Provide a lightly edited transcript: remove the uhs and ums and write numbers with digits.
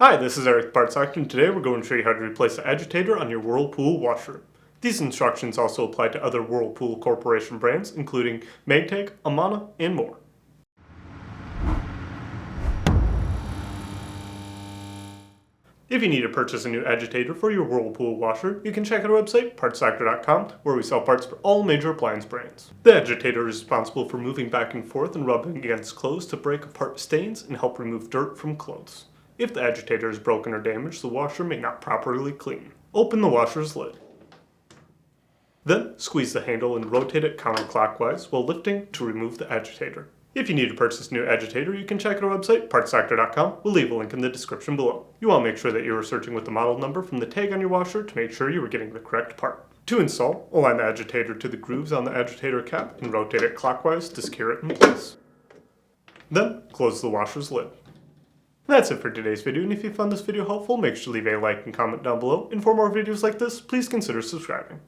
Hi, this is Eric Bartsock, and today we're going to show you how to replace the agitator on your Whirlpool washer. These instructions also apply to other Whirlpool Corporation brands, including Maytag, Amana, and more. If you need to purchase a new agitator for your Whirlpool washer, you can check out our website, partsfactor.com, where we sell parts for all major appliance brands. The agitator is responsible for moving back and forth and rubbing against clothes to break apart stains and help remove dirt from clothes. If the agitator is broken or damaged, the washer may not properly clean. Open the washer's lid. Then squeeze the handle and rotate it counterclockwise while lifting to remove the agitator. If you need to purchase a new agitator, you can check out our website, partsfactor.com. We'll leave a link in the description below. You want to make sure that you are searching with the model number from the tag on your washer to make sure you are getting the correct part. To install, align the agitator to the grooves on the agitator cap and rotate it clockwise to secure it in place. Then close the washer's lid. That's it for today's video, and if you found this video helpful, make sure to leave a like and comment down below. And for more videos like this, please consider subscribing.